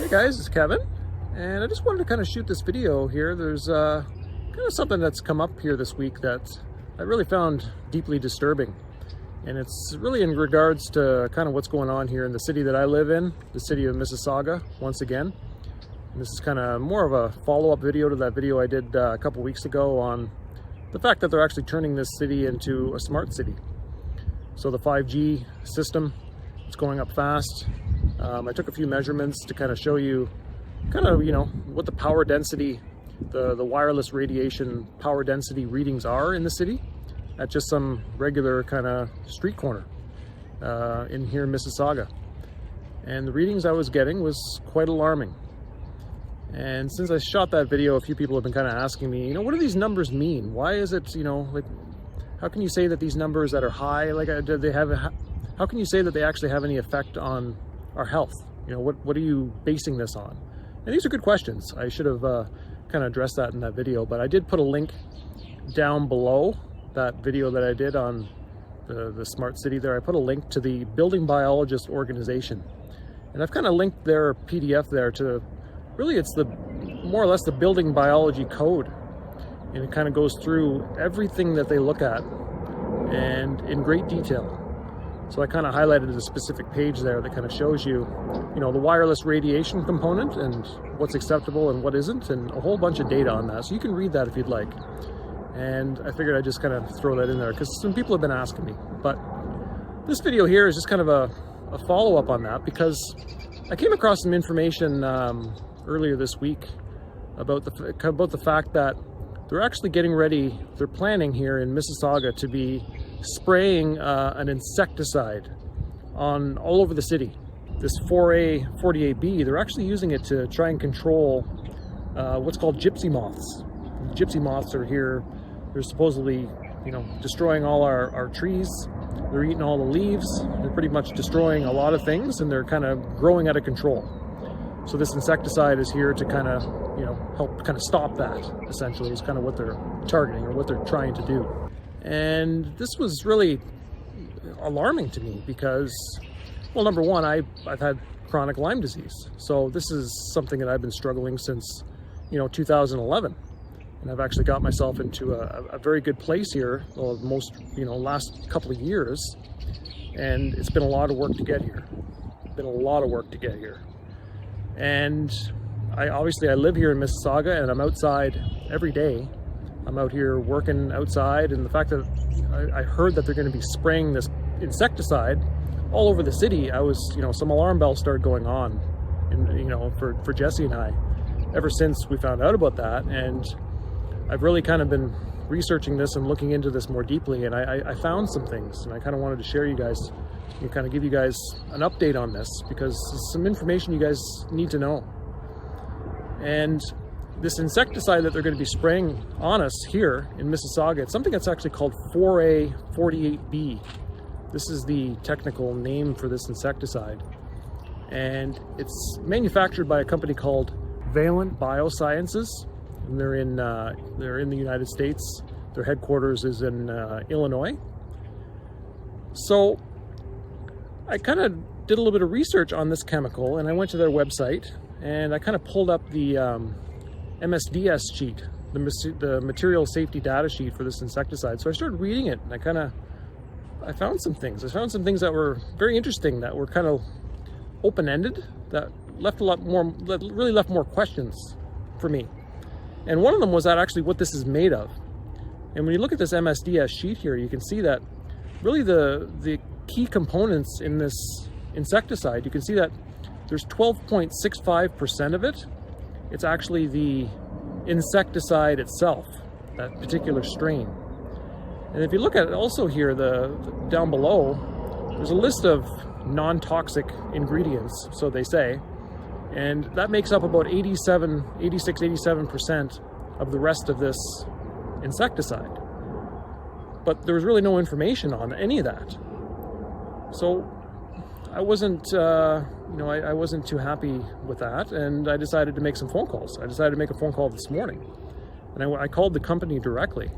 Hey guys, it's Kevin, and I just wanted to kind of shoot this video here. There's kind of something that's come up here this week that I really found deeply disturbing, and it's really in regards to kind of what's going on here in the city that I live in, the city of Mississauga, once again. And this is kind of more of a follow-up video to that video I did a couple weeks ago on the fact that they're actually turning this city into a smart city. So the 5G system, it's going up fast. I took a few measurements to kind of show you what the power density, the wireless radiation power density readings are in the city at just some regular kind of street corner in here in Mississauga. And the readings I was getting was quite alarming. And since I shot that video, a few people have been kind of asking me, what do these numbers mean? Why is it, how can you say that these numbers that are high, how can you say that they actually have any effect on our health? What are you basing this on? And these are good questions. I should have kind of addressed that in that video, but I did put a link down below that video that I did on the smart city there. I put a link to the Building Biologist organization, and I've kind of linked their PDF there to, really it's more or less the building biology code, and it kind of goes through everything that they look at and in great detail. So I kind of highlighted a specific page there that kind of shows you, the wireless radiation component and what's acceptable and what isn't, and a whole bunch of data on that. So you can read that if you'd like. And I figured I'd just kind of throw that in there because some people have been asking me. But this video here is just kind of a follow-up on that, because I came across some information earlier this week about the fact that they're actually getting ready, they're planning here in Mississauga to be spraying an insecticide on all over the city. This Foray 48B, they're actually using it to try and control what's called Gypsy Moths. Gypsy Moths are here. They're supposedly, destroying all our trees. They're eating all the leaves. They're pretty much destroying a lot of things, and they're kind of growing out of control. So this insecticide is here to kind of, help kind of stop that, essentially, is kind of what they're targeting or what they're trying to do. And this was really alarming to me because, well, number one, I've had chronic Lyme disease. So this is something that I've been struggling since, 2011. And I've actually got myself into a very good place here, last couple of years. And it's been a lot of work to get here. And I live here in Mississauga, and I'm outside every day. I'm out here working outside, and the fact that I heard that they're going to be spraying this insecticide all over the city, I was, some alarm bells started going on, and for Jesse and I, ever since we found out about that. And I've really kind of been researching this and looking into this more deeply, and I found some things, and I kind of wanted to share you guys, kind of give you guys an update on this, because it's some information you guys need to know. And this insecticide that they're going to be spraying on us here in Mississauga, it's something that's actually called Foray 48B. This is the technical name for this insecticide. And it's manufactured by a company called Valent Biosciences. And they're in the United States. Their headquarters is in Illinois. So I kind of did a little bit of research on this chemical, and I went to their website, and I kind of pulled up the MSDS sheet, the material safety data sheet for this insecticide. So I started reading it, and I found some things. I found some things that were very interesting, that were kind of open-ended, that really left more questions for me. And one of them was that actually what this is made of. And when you look at this MSDS sheet here, you can see that really the key components in this insecticide, you can see that there's 12.65% of it. It's actually the insecticide itself, that particular strain. And if you look at it also here, down below, there's a list of non-toxic ingredients, so they say, and that makes up about 87% of the rest of this insecticide. But there was really no information on any of that. So I wasn't, I wasn't too happy with that, and I decided to make some phone calls. I decided to make a phone call this morning, and I called the company directly.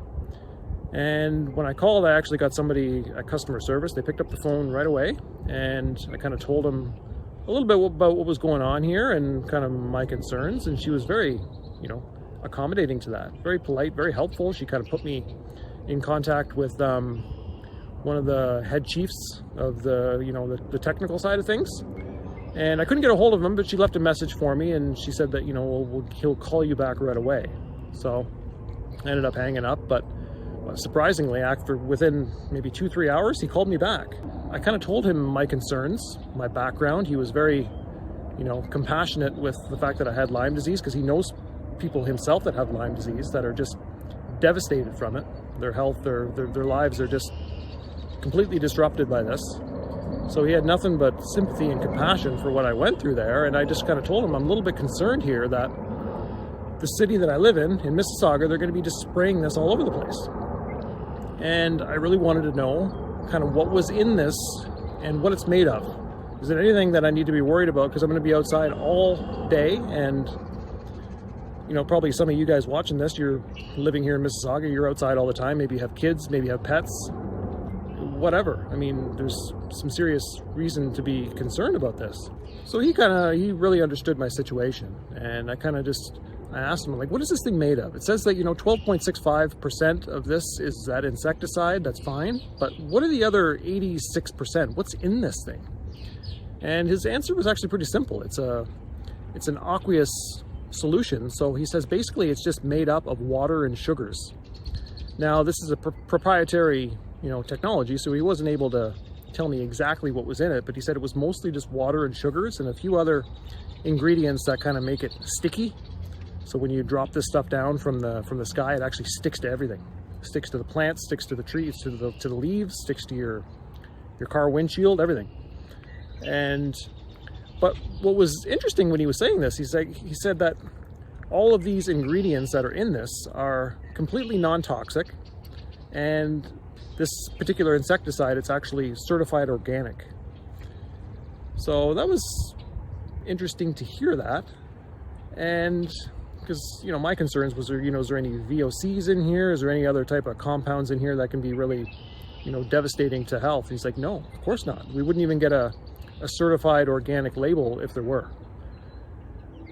And when I called, I actually got somebody at customer service. They picked up the phone right away, and I kind of told them a a little bit about what was going on here and kind of my concerns, and she was very, accommodating to that. Very polite, very helpful. She kind of put me in contact with one of the head chiefs of the technical side of things. And I couldn't get a hold of him, but she left a message for me, and she said that, he'll call you back right away. So I ended up hanging up, but surprisingly, within maybe 2-3 hours, he called me back. I kind of told him my concerns, my background. He was very, compassionate with the fact that I had Lyme disease, because he knows people himself that have Lyme disease that are just devastated from it. Their health, their lives are just completely disrupted by this. So he had nothing but sympathy and compassion for what I went through there. And I just kind of told him I'm a little bit concerned here that the city that I live in Mississauga, they're going to be just spraying this all over the place. And I really wanted to know kind of what was in this and what it's made of. Is there anything that I need to be worried about? Because I'm going to be outside all day, and probably some of you guys watching this, you're living here in Mississauga, you're outside all the time, maybe you have kids, maybe you have pets, whatever. I mean, there's some serious reason to be concerned about this. So he really understood my situation, and I asked him, like, what is this thing made of? It says that, 12.65% of this is that insecticide, that's fine, but what are the other 86%? What's in this thing? And his answer was actually pretty simple. It's an aqueous solution. So he says basically it's just made up of water and sugars. Now this is a proprietary technology, so he wasn't able to tell me exactly what was in it, but he said it was mostly just water and sugars and a few other ingredients that kind of make it sticky. So when you drop this stuff down from the sky, it actually sticks to everything. Sticks to the plants, sticks to the trees, to the leaves, sticks to your car windshield, everything. But what was interesting when he was saying this, he said that all of these ingredients that are in this are completely non-toxic, and this particular insecticide, it's actually certified organic. So that was interesting to hear that, and because my concerns was is there any VOCs in here? Is there any other type of compounds in here that can be really devastating to health? He's like, no, of course not. We wouldn't even get a certified organic label if there were.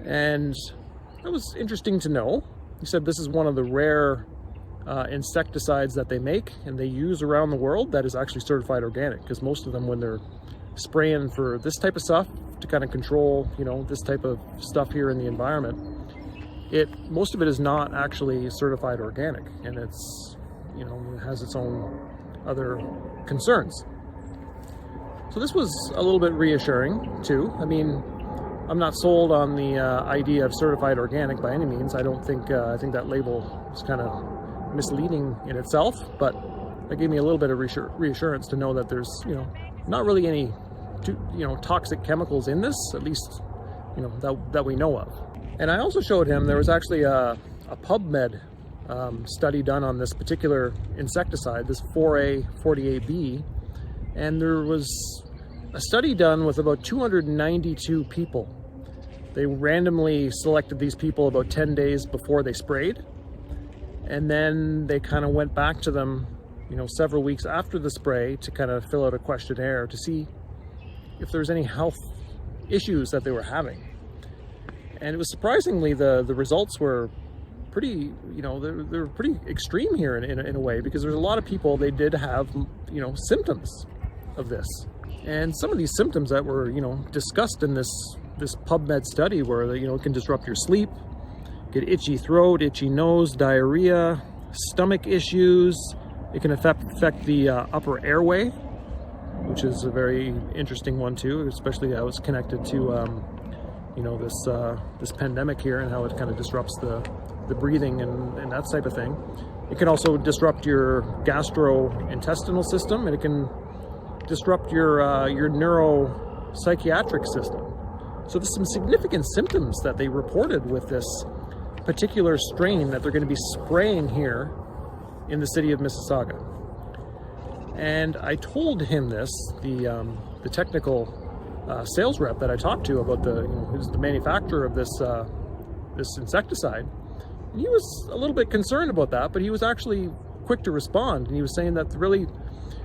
And that was interesting to know. He said this is one of the rare insecticides that they make and they use around the world that is actually certified organic, because most of them, when they're spraying for this type of stuff to kind of control this type of stuff here in the environment, most of it is not actually certified organic, and it's it has its own other concerns. So this was a little bit reassuring too. I mean, I'm not sold on the idea of certified organic by any means. I don't think, I think that label is kind of misleading in itself, but that gave me a little bit of reassurance to know that there's, not really any, toxic chemicals in this, at least, that we know of. And I also showed him there was actually a PubMed study done on this particular insecticide, this Foray 48B. And there was a study done with about 292 people. They randomly selected these people about 10 days before they sprayed. And then they kind of went back to them, several weeks after the spray to kind of fill out a questionnaire to see if there's any health issues that they were having. And it was surprisingly, the results were pretty, they're pretty extreme here in a way, because there's a lot of people, they did have, symptoms of this. And some of these symptoms that were, discussed in this PubMed study were that, it can disrupt your sleep, get itchy throat, itchy nose, diarrhea, stomach issues. It can affect the upper airway, which is a very interesting one too, especially how it's connected to, this pandemic here and how it kind of disrupts the breathing and that type of thing. It can also disrupt your gastrointestinal system, and it can disrupt your neuropsychiatric system. So there's some significant symptoms that they reported with this particular strain that they're going to be spraying here in the city of Mississauga. And I told him this, the technical sales rep that I talked to about who's the manufacturer of this insecticide. And he was a little bit concerned about that, but he was actually quick to respond, and he was saying that really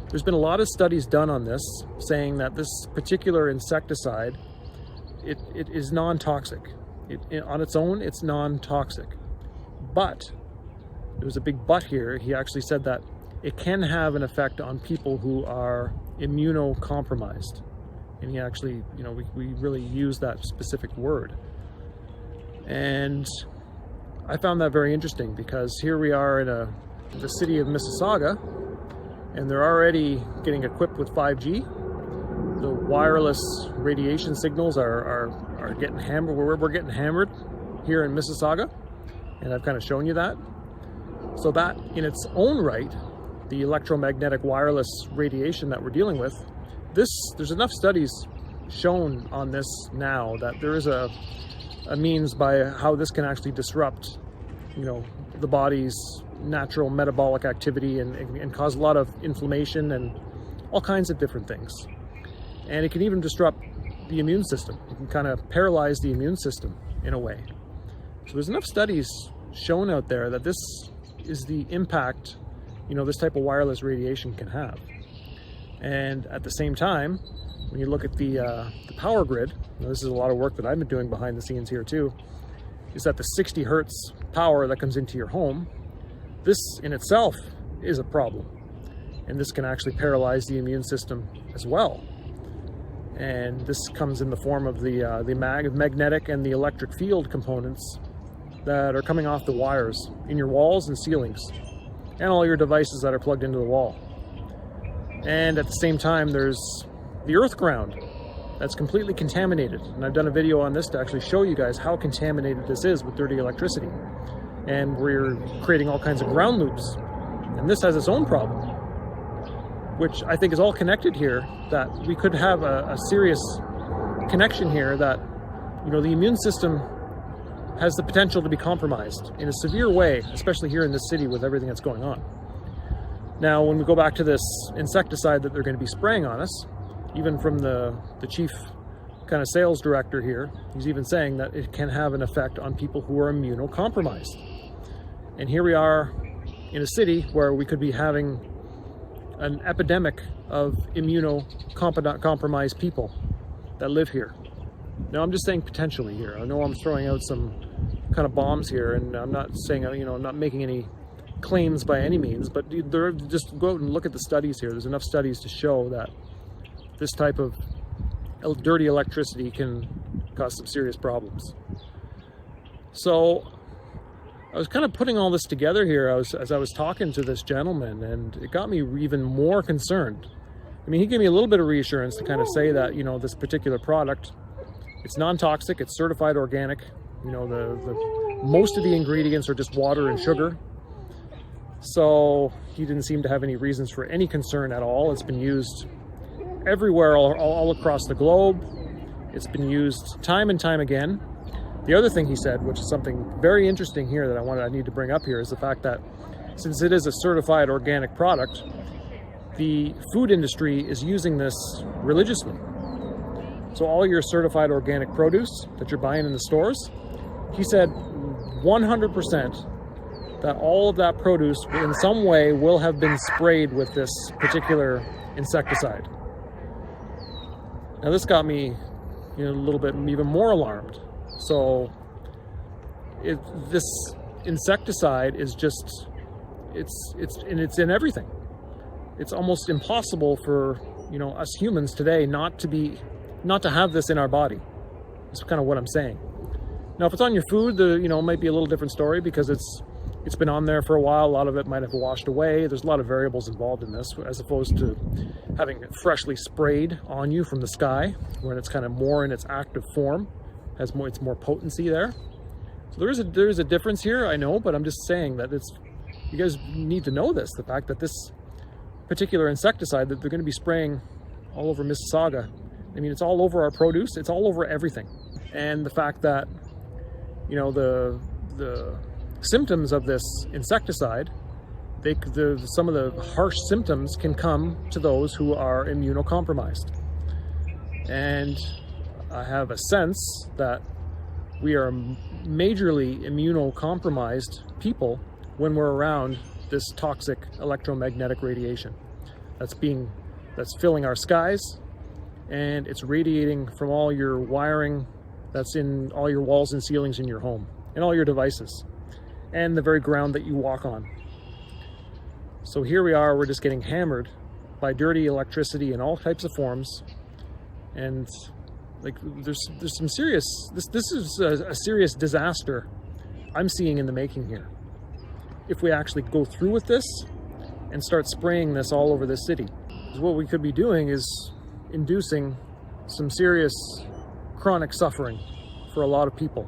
there's been a lot of studies done on this, saying that this particular insecticide it is non-toxic. On its own, it's non-toxic. But, there was a big but here, he actually said that it can have an effect on people who are immunocompromised. And he actually, you know, we really use that specific word. And I found that very interesting, because here we are in the city of Mississauga, and they're already getting equipped with 5G. The wireless radiation signals are getting hammered. We're getting hammered here in Mississauga, and I've kind of shown you that. So that in its own right, the electromagnetic wireless radiation that we're dealing with, there's enough studies shown on this now that there is a means by how this can actually disrupt, you know, the body's natural metabolic activity and cause a lot of inflammation and all kinds of different things. And it can even disrupt the immune system. It can kind of paralyze the immune system in a way. So there's enough studies shown out there that this is the impact, you know, this type of wireless radiation can have. And at the same time, when you look at the power grid, this is a lot of work that I've been doing behind the scenes here too, is that the 60 hertz power that comes into your home, this in itself is a problem. And this can actually paralyze the immune system as well. And this comes in the form of the magnetic and the electric field components that are coming off the wires in your walls and ceilings, and all your devices that are plugged into the wall. And at the same time, there's the earth ground that's completely contaminated. And I've done a video on this to actually show you guys how contaminated this is with dirty electricity. And we're creating all kinds of ground loops. And this has its own problem, which I think is all connected here, that we could have a serious connection here that, you know, the immune system has the potential to be compromised in a severe way, especially here in this city with everything that's going on. Now, when we go back to this insecticide that they're going to be spraying on us, even from the chief kind of sales director here, he's even saying that it can have an effect on people who are immunocompromised. And here we are in a city where we could be having an epidemic of immunocompromised people that live here. Now, I'm just saying potentially here. I know I'm throwing out some kind of bombs here, and I'm not saying, you know, I'm not making any claims by any means, but just go out and look at the studies here. There's enough studies to show that this type of dirty electricity can cause some serious problems. So I was kind of putting all this together here as I was talking to this gentleman, and it got me even more concerned. I mean, he gave me a little bit of reassurance to kind of say that, you know, this particular product, it's non-toxic, it's certified organic. You know, most of the ingredients are just water and sugar. So he didn't seem to have any reasons for any concern at all. It's been used everywhere, all across the globe. It's been used time and time again. The other thing he said, which is something very interesting here that I need to bring up here, is the fact that since it is a certified organic product, the food industry is using this religiously. So all your certified organic produce that you're buying in the stores, he said 100% that all of that produce in some way will have been sprayed with this particular insecticide. Now this got me, you know, a little bit even more alarmed. So this insecticide is just, it's in everything. It's almost impossible for, you know, us humans today not to have this in our body. That's kind of what I'm saying. Now, if it's on your food, you know, it might be a little different story, because it's been on there for a while. A lot of it might have washed away. There's a lot of variables involved in this, as opposed to having it freshly sprayed on you from the sky, when it's kind of more in its active form, it's more potency there. So there is a difference here, I know, but I'm just saying that you guys need to know this, the fact that this particular insecticide that they're going to be spraying all over Mississauga, I mean, it's all over our produce, it's all over everything. And the fact that, you know, the symptoms of this insecticide, some of the harsh symptoms can come to those who are immunocompromised. And I have a sense that we are majorly immunocompromised people when we're around this toxic electromagnetic radiation that's filling our skies and it's radiating from all your wiring that's in all your walls and ceilings in your home, and all your devices, and the very ground that you walk on. So here we are, we're just getting hammered by dirty electricity in all types of forms, and like there's some serious, this is a serious disaster I'm seeing in the making here. If we actually go through with this and start spraying this all over the city, what we could be doing is inducing some serious chronic suffering for a lot of people.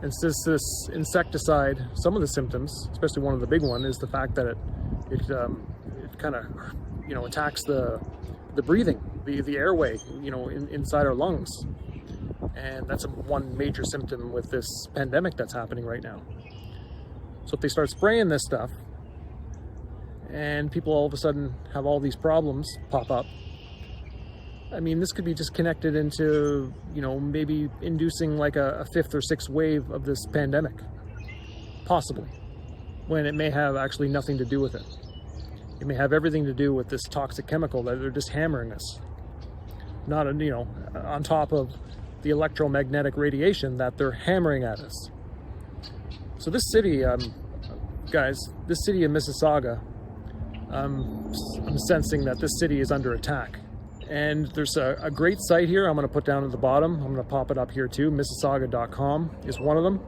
And since this insecticide, some of the symptoms, especially one of the big one, is the fact that it kind of, you know, attacks the breathing, the airway, you know, inside our lungs. And that's one major symptom with this pandemic that's happening right now. So if they start spraying this stuff and people all of a sudden have all these problems pop up, I mean, this could be just connected into, you know, maybe inducing like a fifth or sixth wave of this pandemic, possibly, when it may have actually nothing to do with it. It may have everything to do with this toxic chemical that they're just hammering us, not, you know, on top of the electromagnetic radiation that they're hammering at us. So this city, guys, this city of Mississauga, I'm sensing that this city is under attack. And there's a great site here I'm going to put down at the bottom. I'm going to pop it up here too. Mississauga.com is one of them.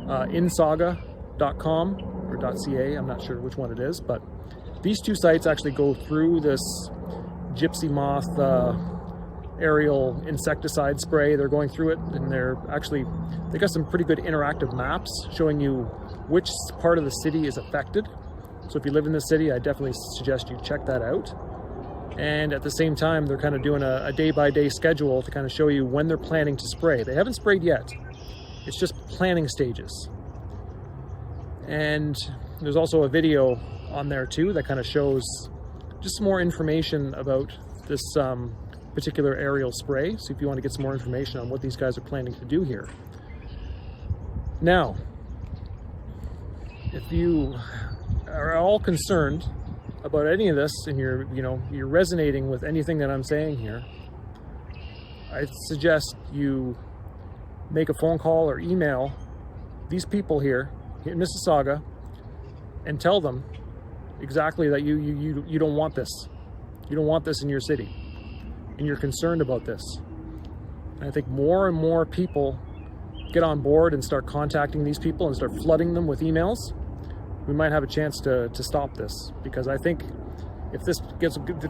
Insauga.com or .ca, I'm not sure which one it is, but these two sites actually go through this Gypsy Moth aerial insecticide spray. They're going through it, and they got some pretty good interactive maps showing you which part of the city is affected. So if you live in the city, I definitely suggest you check that out. And at the same time, they're kind of doing a day-by-day schedule to kind of show you when they're planning to spray. They haven't sprayed yet. It's just planning stages. And there's also a video on there too that kind of shows just some more information about this particular aerial spray. So if you want to get some more information on what these guys are planning to do here. Now, if you are all concerned about any of this and you're resonating with anything that I'm saying here, I suggest you make a phone call or email these people here in Mississauga and tell them exactly that you don't want this. You don't want this in your city, and you're concerned about this. And I think more and more people get on board and start contacting these people and start flooding them with emails, we might have a chance to stop this. Because I think if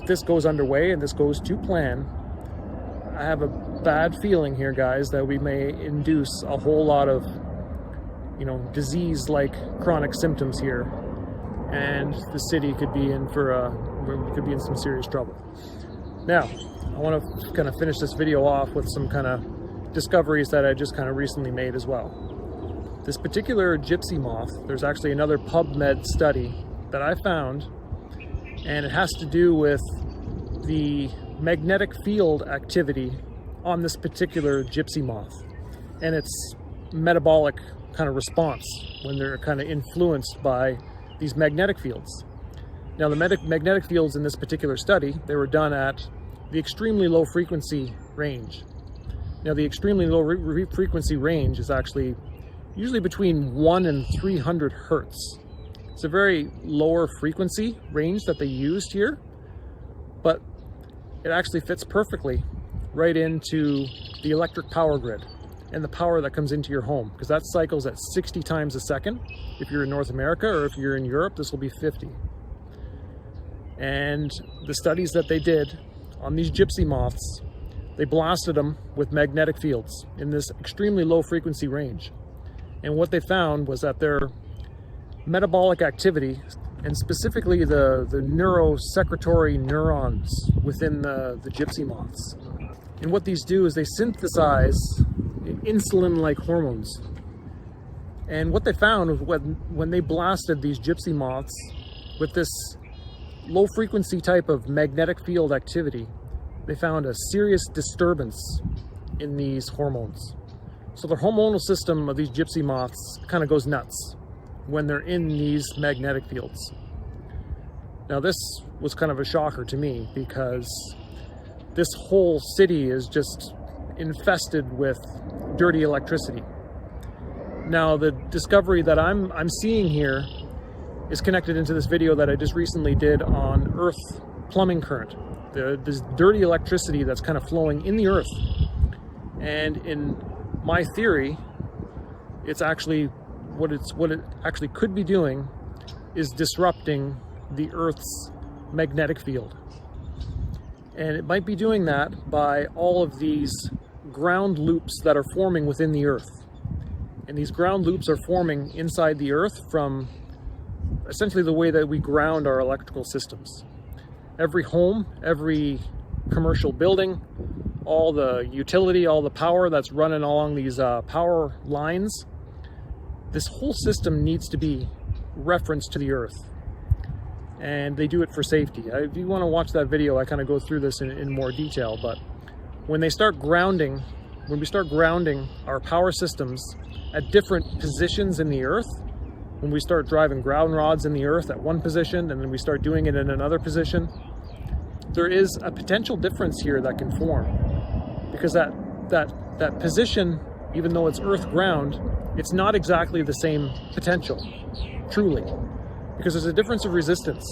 this goes underway and this goes to plan, I have a bad feeling here, guys, that we may induce a whole lot of, you know, disease-like chronic symptoms here, and the city could be in some serious trouble. Now, I want to kind of finish this video off with some kind of discoveries that I just kind of recently made as well. This particular gypsy moth, there's actually another PubMed study that I found, and it has to do with the magnetic field activity on this particular gypsy moth and its metabolic kind of response when they're kind of influenced by these magnetic fields. Now, the magnetic fields in this particular study, they were done at the extremely low frequency range. Now, the extremely low frequency range is actually usually between 1 and 300 hertz. It's a very lower frequency range that they used here, but it actually fits perfectly right into the electric power grid and the power that comes into your home, because that cycles at 60 times a second if you're in North America, or if you're in Europe, this will be 50. And the studies that they did on these gypsy moths, they blasted them with magnetic fields in this extremely low frequency range. And what they found was that their metabolic activity, and specifically the neurosecretory neurons within the gypsy moths, and what these do is they synthesize insulin-like hormones. And what they found was when they blasted these gypsy moths with this low frequency type of magnetic field activity, they found a serious disturbance in these hormones. So the hormonal system of these gypsy moths kind of goes nuts when they're in these magnetic fields. Now, this was kind of a shocker to me, because this whole city is just infested with dirty electricity. Now, the discovery that I'm seeing here is connected into this video that I just recently did on Earth plumbing current. This dirty electricity that's kind of flowing in the Earth. And in my theory, it's actually what it actually could be doing is disrupting the Earth's magnetic field. And it might be doing that by all of these ground loops that are forming within the Earth. And these ground loops are forming inside the Earth from essentially the way that we ground our electrical systems. Every home, every commercial building, all the utility, all the power that's running along these power lines, this whole system needs to be referenced to the Earth. And they do it for safety. If you want to watch that video, I kind of go through this in more detail, but when we start grounding our power systems at different positions in the Earth, when we start driving ground rods in the Earth at one position and then we start doing it in another position, there is a potential difference here that can form. Because that position, even though it's Earth ground, it's not exactly the same potential, truly, because there's a difference of resistance.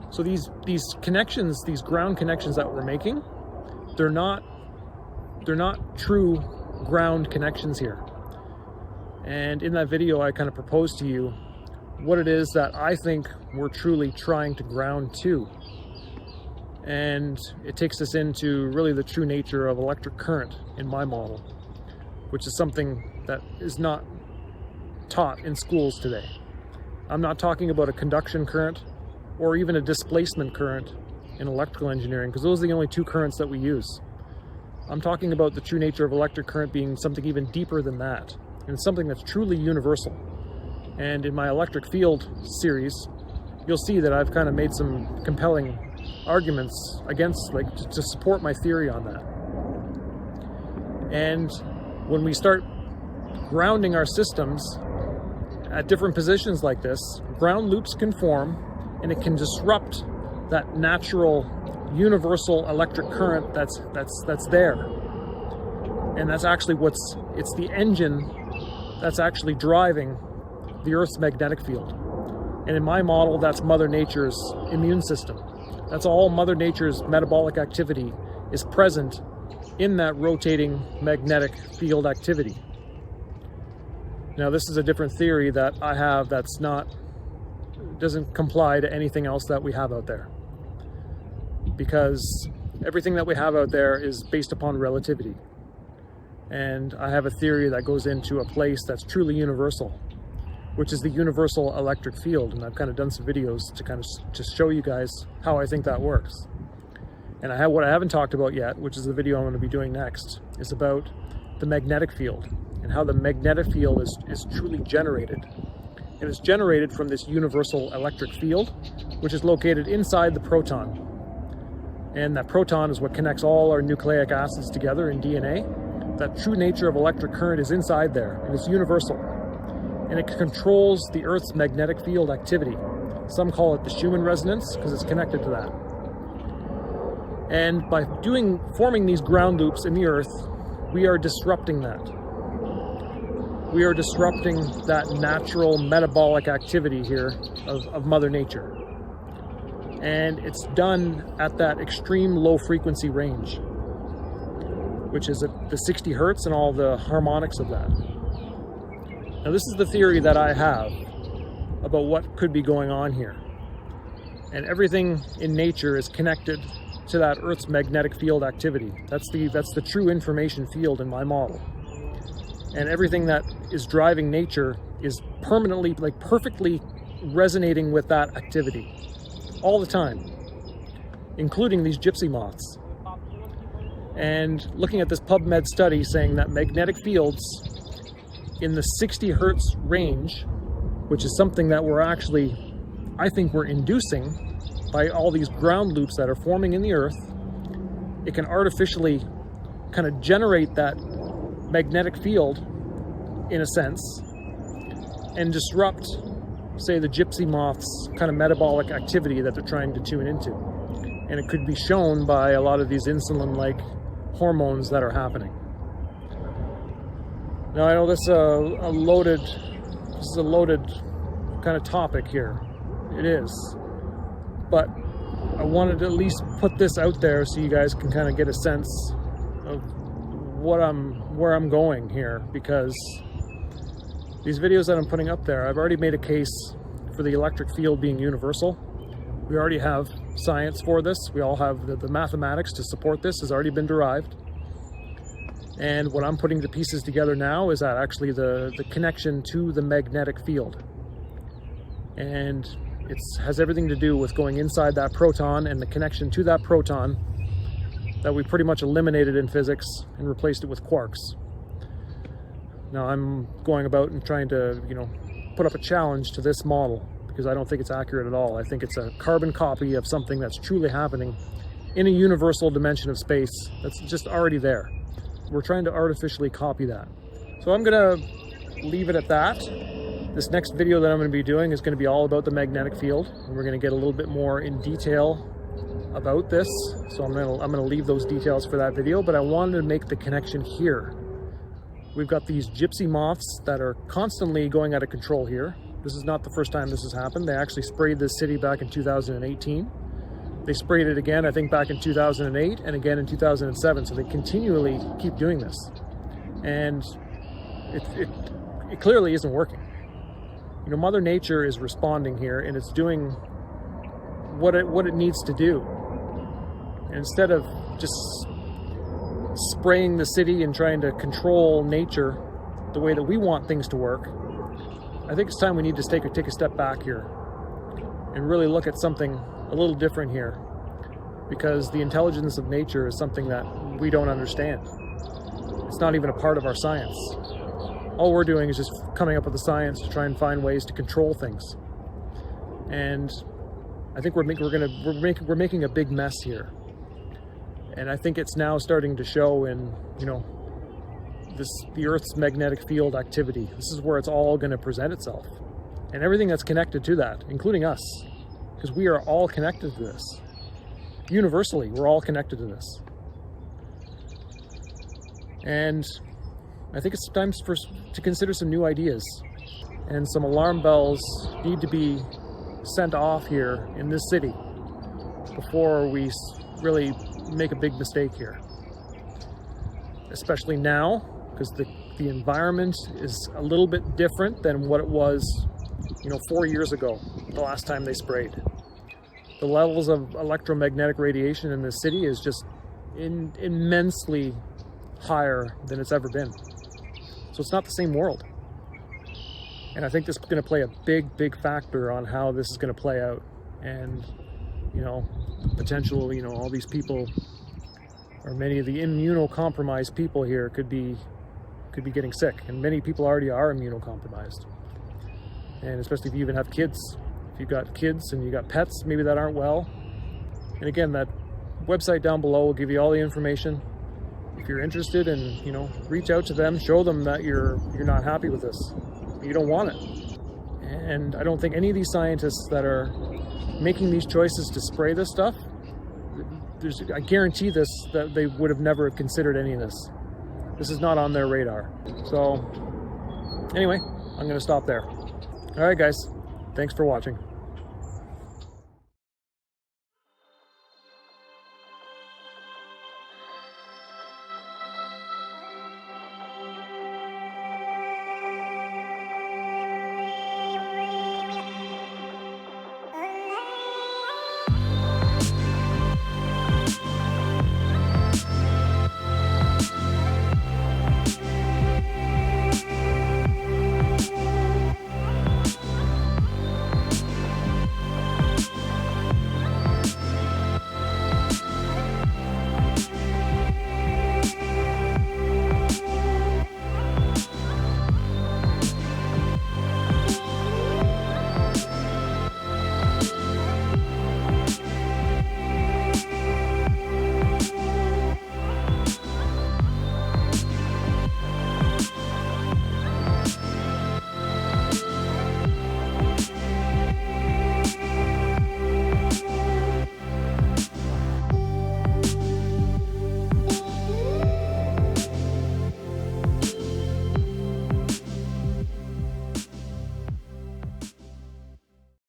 So these connections, these ground connections that we're making, they're not true ground connections here. And in that video, I kind of proposed to you what it is that I think we're truly trying to ground to. And it takes us into really the true nature of electric current in my model, which is something that is not taught in schools today. I'm not talking about a conduction current or even a displacement current in electrical engineering, because those are the only two currents that we use. I'm talking about the true nature of electric current being something even deeper than that, and something that's truly universal. And in my electric field series, you'll see that I've kind of made some compelling arguments against, like, to support my theory on that. And when we start grounding our systems at different positions like this, ground loops can form, and it can disrupt that natural universal electric current that's there. And that's actually it's the engine that's actually driving the Earth's magnetic field. And in my model, that's Mother Nature's immune system. That's all Mother Nature's metabolic activity is present in that rotating magnetic field activity. Now, this is a different theory that I have that's doesn't comply to anything else that we have out there. Because everything that we have out there is based upon relativity. And I have a theory that goes into a place that's truly universal, which is the universal electric field. And I've kind of done some videos to kind of just show you guys how I think that works. And what I haven't talked about yet, which is the video I'm going to be doing next, is about the magnetic field and how the magnetic field is truly generated. And it's generated from this universal electric field, which is located inside the proton. And that proton is what connects all our nucleic acids together in DNA. That true nature of electric current is inside there, and it's universal. And it controls the Earth's magnetic field activity. Some call it the Schumann resonance because it's connected to that. And by forming these ground loops in the Earth, we are disrupting that. We are disrupting that natural metabolic activity here of Mother Nature. And it's done at that extreme low frequency range, which is at the 60 hertz and all the harmonics of that. Now, this is the theory that I have about what could be going on here. And everything in nature is connected to that Earth's magnetic field activity. That's the true information field in my model. And everything that is driving nature is permanently, like perfectly resonating with that activity all the time, including these gypsy moths. And looking at this PubMed study saying that magnetic fields in the 60 hertz range, which is something that I think we're inducing by all these ground loops that are forming in the Earth, it can artificially kind of generate that magnetic field in a sense and disrupt, say, the gypsy moths kind of metabolic activity that they're trying to tune into. And it could be shown by a lot of these insulin-like hormones that are happening. Now I know this is a loaded kind of topic here. It is. But I wanted to at least put this out there so you guys can kind of get a sense of where I'm going here, because these videos that I'm putting up there, I've already made a case for the electric field being universal. We already have science for this. We all have the mathematics to support this has already been derived. And what I'm putting the pieces together now is that actually the connection to the magnetic field. And it has everything to do with going inside that proton and the connection to that proton that we pretty much eliminated in physics and replaced it with quarks. Now I'm going about and trying to, put up a challenge to this model, because I don't think it's accurate at all. I think it's a carbon copy of something that's truly happening in a universal dimension of space that's just already there. We're trying to artificially copy that. So I'm gonna leave it at that. This next video that I'm gonna be doing is gonna be all about the magnetic field, and we're gonna get a little bit more in detail about this. So I'm gonna leave those details for that video, but I wanted to make the connection here. We've got these gypsy moths that are constantly going out of control here. This is not the first time this has happened. They actually sprayed this city back in 2018. They sprayed it again, I think, back in 2008 and again in 2007. So they continually keep doing this. And it clearly isn't working. Mother Nature is responding here, and it's doing what it needs to do. And instead of just spraying the city and trying to control nature the way that we want things to work, I think it's time we need to take a step back here and really look at something a little different here, because the intelligence of nature is something that we don't understand. It's not even a part of our science. All we're doing is just coming up with the science to try and find ways to control things. And I think we're making a big mess here. And I think it's now starting to show in, the Earth's magnetic field activity. This is where it's all going to present itself. And everything that's connected to that, including us, because we are all connected to this. Universally, we're all connected to this. And I think it's time to consider some new ideas. And some alarm bells need to be sent off here in this city before we really make a big mistake here. Especially now, because the environment is a little bit different than what it was, 4 years ago, the last time they sprayed. The levels of electromagnetic radiation in this city is just immensely higher than it's ever been. So it's not the same world. And I think this is going to play a big factor on how this is going to play out. And, potential, all these people, or many of the immunocompromised people here could be getting sick. And many people already are immunocompromised. And especially if you even have kids. If you've got kids and you got pets, maybe that aren't well. And again, that website down below will give you all the information. If you're interested, and reach out to them, show them that you're not happy with this. You don't want it. And I don't think any of these scientists that are making these choices to spray this stuff, I guarantee that they would have never considered any of this. This is not on their radar. So anyway, I'm going to stop there. All right, guys. Thanks for watching.